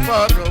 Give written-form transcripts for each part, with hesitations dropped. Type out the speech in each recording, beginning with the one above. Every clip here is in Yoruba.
bọ́ọ̀dọ̀.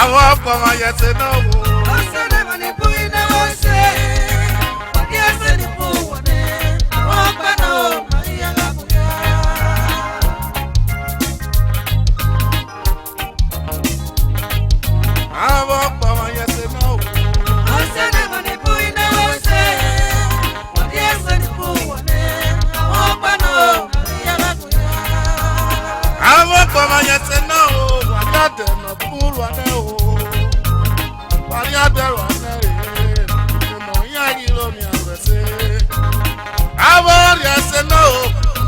OGBOMWANYESE no wo. Osele mani bui na ose. Wanyese ni puwane. Awamba no maiya gabuya. OGBOMWANYESE OGBOMWANYESE no wariade no puru ane o wariade wane no yagiro mi arese awariase no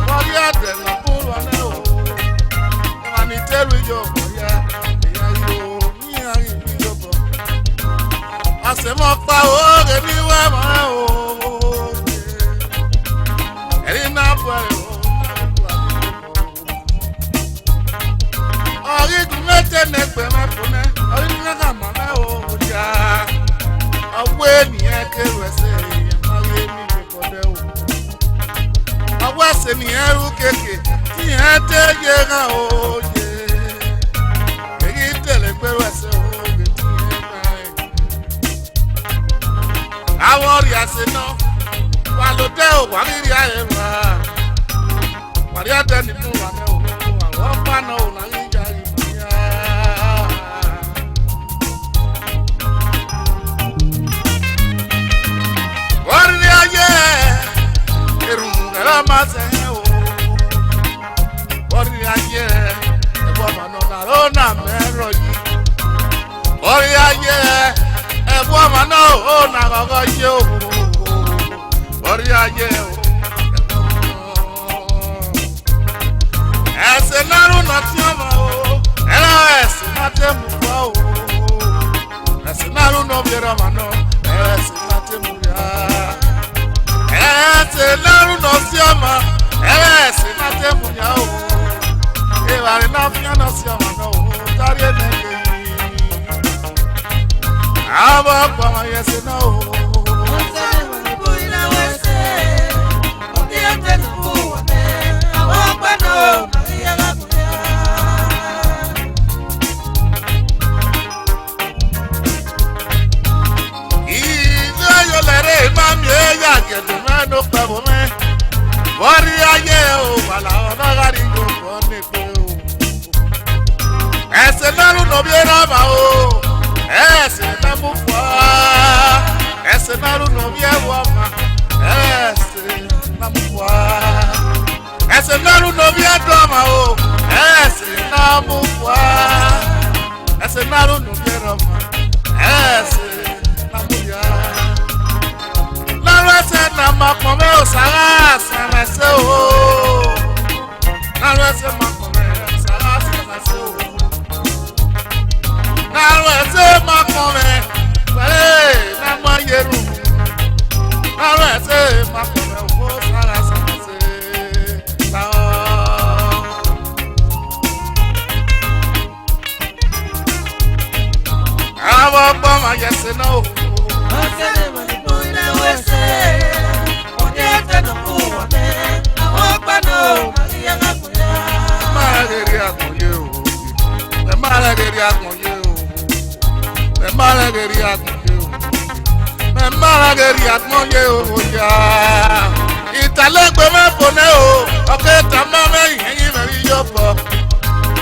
wariade no puru ane o ani telu yo ya yo mi ari yo bo asemo pa o re mi wa ma o eri na po Tenekpe mapone, oringa mama oja. Awe ni ekerese, awe ni pekode o. Awe se ni eru keke, ti ete yega oje. Egi telekpe wese o, ti eba. Awori ase no, walode o, wariri ayewa. Wari ade ni mu wane o, awo pa no na Maseho, Oriaye, Ebomano na Meroyi. Oriaye, Ebomano na Gogoyo. Oriaye, Esenaru na Tiama o, Elas na Temuwa o. Esenaru no Biramano, Elas na Temuya. Esenaru no Siama, Elas na Temuya o. Ewari na Fia no Siama no, Tari Nege. OGBOMWANYESE no. No pebo me, Oriaye o, wala ona gari go kone pe o. Esenaru no biera ma o, esenamu fa. Esenaru no biewa ma, esenamu fa. Esenaru no biedo ma o, esenamu fa. Esenaru no biera ma, esenamu ya. Na makome o sara se o. Na se makome sara se o. Na se makome na mayeru. Na se makome o sara se na o. OGBOMWANYESE no. Italegbe me pone o, oke tamame yin me yo po.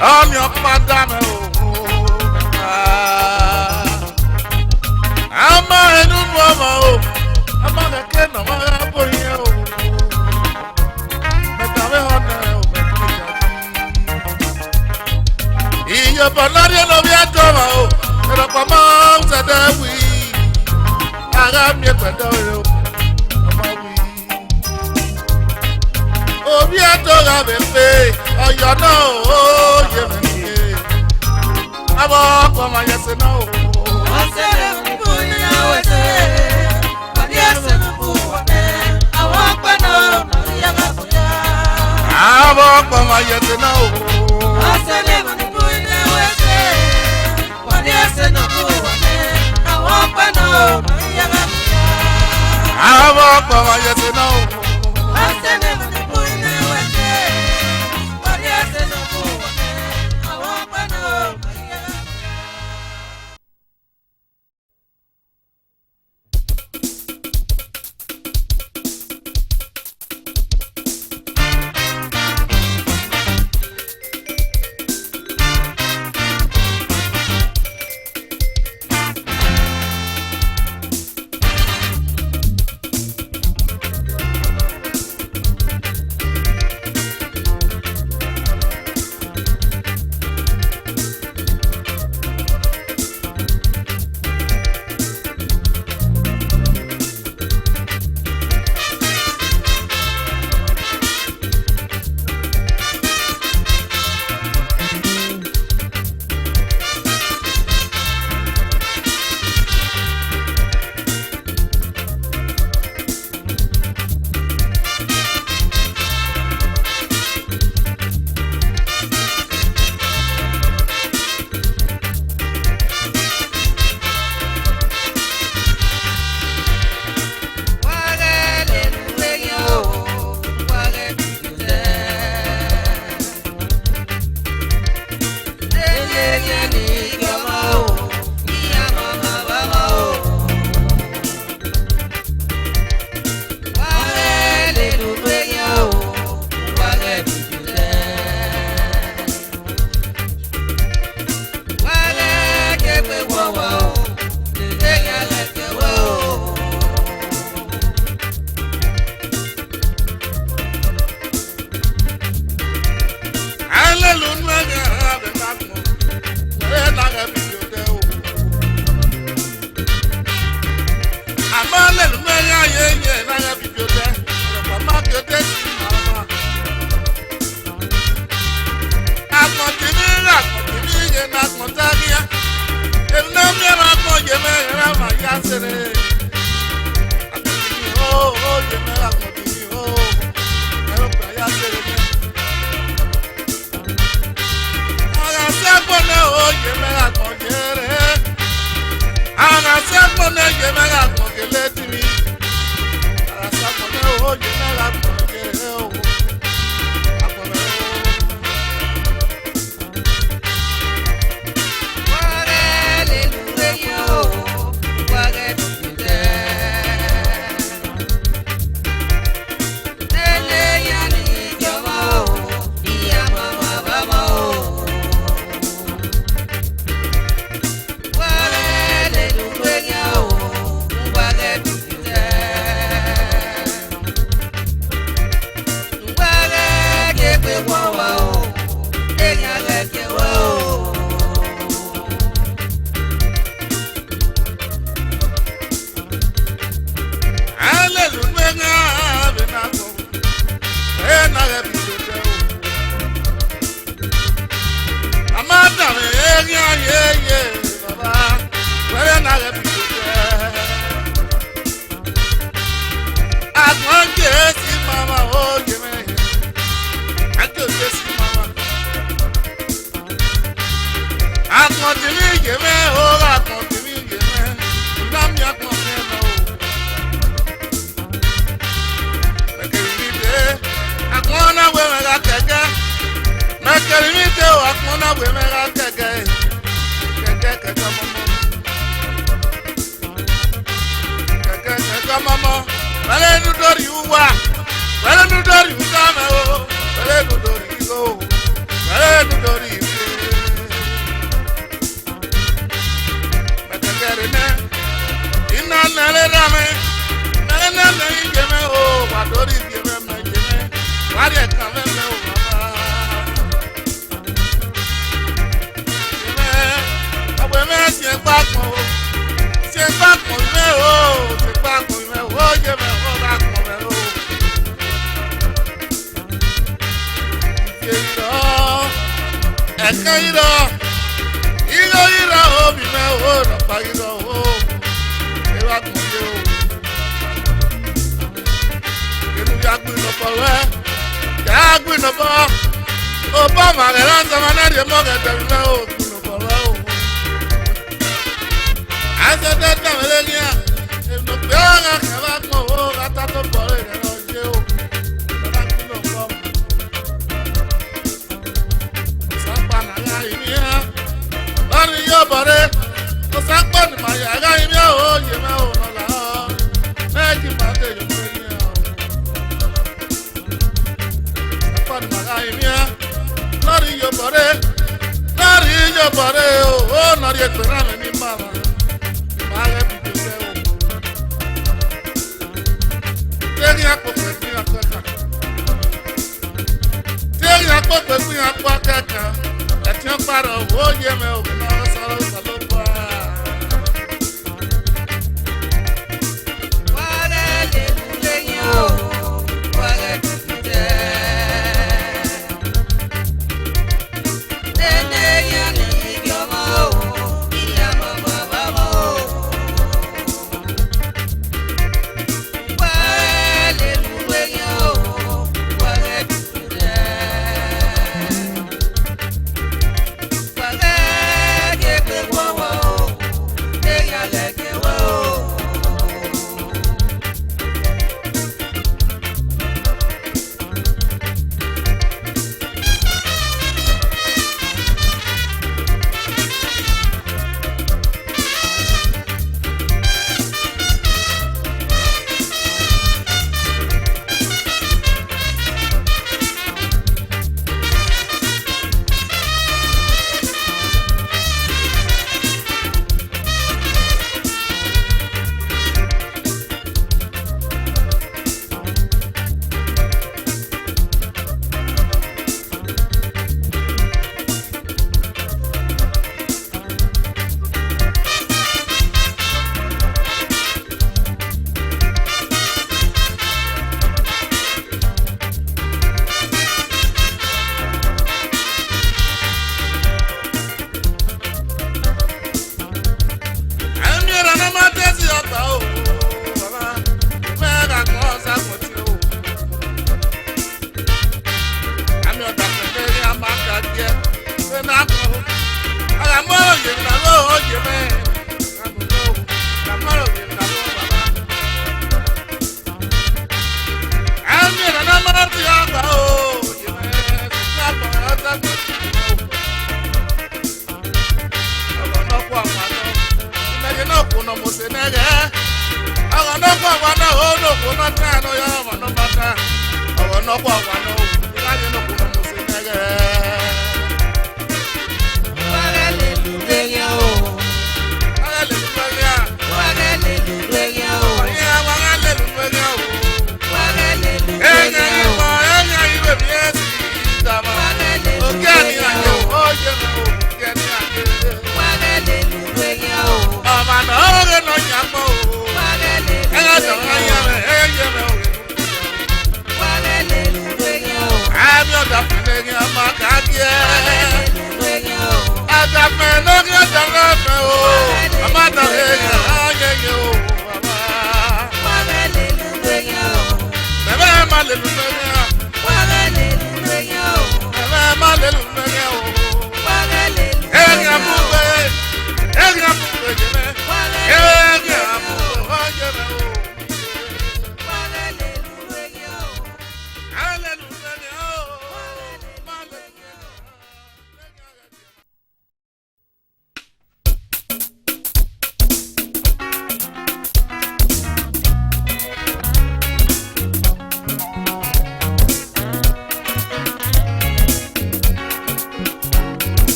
Oni opada me o. Ama enu mo ma o. Ama ke no ma bo yin o. Metawe hona o me ki. Iyo bonari no bi adoma o. Pero como se dewi. Aga mi pedo o. Obi atora bepe, oyo no, ye me. OGBOMWANYESE no. OGBOMWANYESE no. OGBOMWANYESE no. One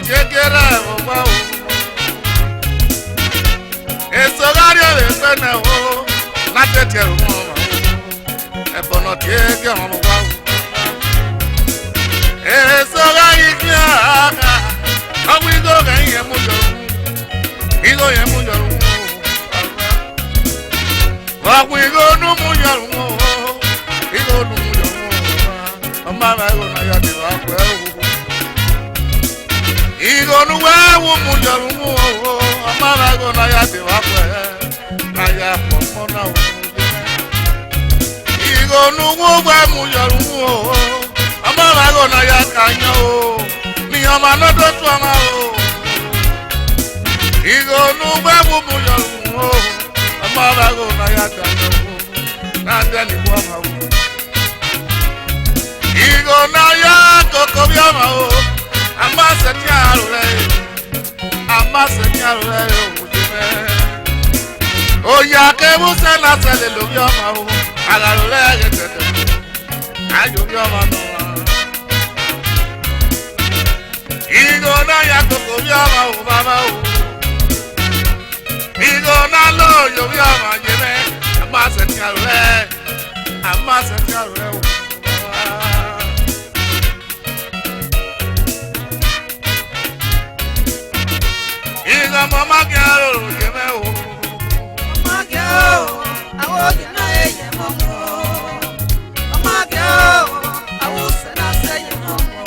Yegera owa o. Esogario de pena o. Na tete o mo. Ebono tiege o mo wa o. Esogario kia. Awi go gan ye mo jo. Igo ye mo jo. Awi go no mo jo. Igo no mo jo. Mama go na ya de wa ko. Igo no wa wo mo jo mo. Mama go na ya de wa ko. Na ya mo na wo. Igo no wo wa mo jo mo. Mama go na ya kanyo. Mi ama no do to ama o. Igo no wa wo mo jo mo. Mama go na ya kanyo. Na dani wo ma wo. Igo na ya koko biama o. Amase tiarule. Amase tiarule o jeme. O ya ke busa na sele lo biama o. Agarule getete. Ayo biama no. Igo na ya koko biama o baba o. Igo na lo yo biama jeme. Amase tiarule. Amase tiarule o. Mama girl, give me oh. Mama girl, I want you na ye mama. Mama girl, I will send I say you mama.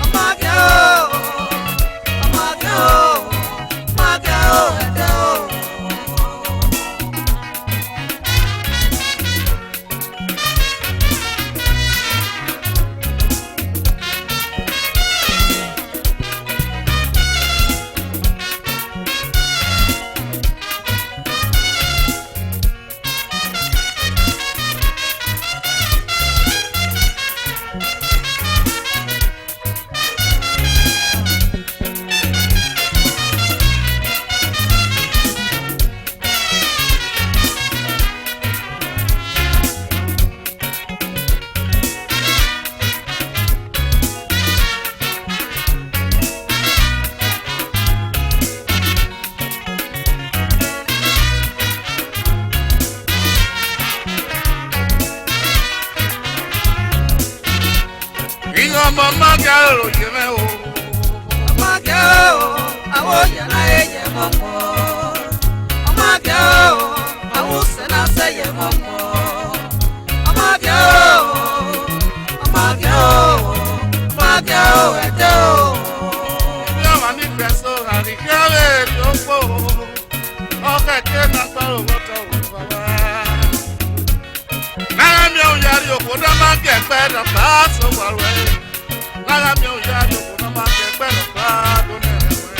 Mama girl, mama girl, mama girl, Mama girl, you know. Mama girl, I want you na mama. Mama girl, I will send I say you mama. Mama girl, mama girl, mama girl, I do. You want me preso, I declare you for. Okay, can I follow what I want? Now I'm young, you put a man get better, pass over. Naga mi o ya do ko ma ke pe lo pa do ne we.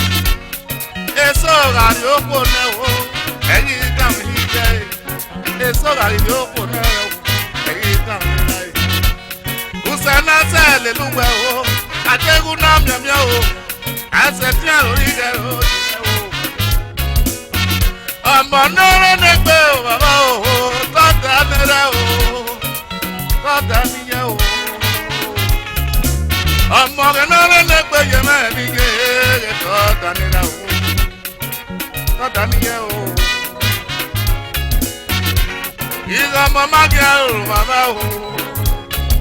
Eso ga ri o ko ne o. Eyi ta mi je. Eso ga ri o ko ne o. Eyi ta mi lai. Usana se le lu we o. Ategun na mi mi o. Ase ti a lori ge o. Ọmọ nore ne gbe o baba o. Tọ́ta mi re o. Tọ́ta mi ye o. Ọmọ gẹ́nọ́rẹ́ lẹ́gbẹ̀ẹ́ yẹ mẹ́rin yẹ tọ́ta nílá o, tọ́ta níyẹ o. Ìgbà ọmọ mágíà o, bàbá o.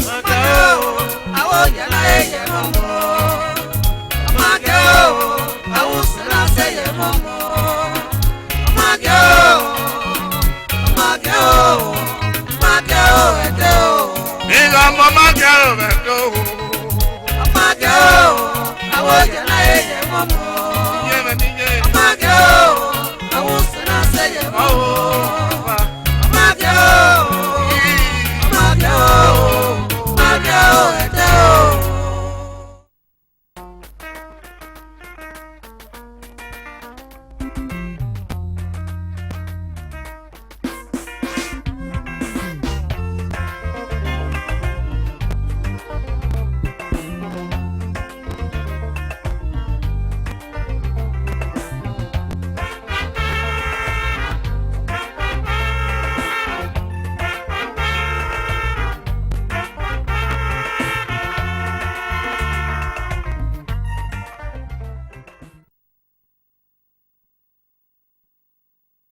Mágíà o, àwọn yẹlá ẹ̀yẹ mọ́mọ́. Mágíà o, àwọn sẹ́lá sẹ́yẹ mọ́mọ́. Mágíà o, mágíà o, mágíà o ẹ̀dẹ́ o. Ìgbà ọmọ mágíà o ẹ̀dẹ́ o. I was your lady, Mama. My girl, I was not saying, oh, my girl, my girl, my girl.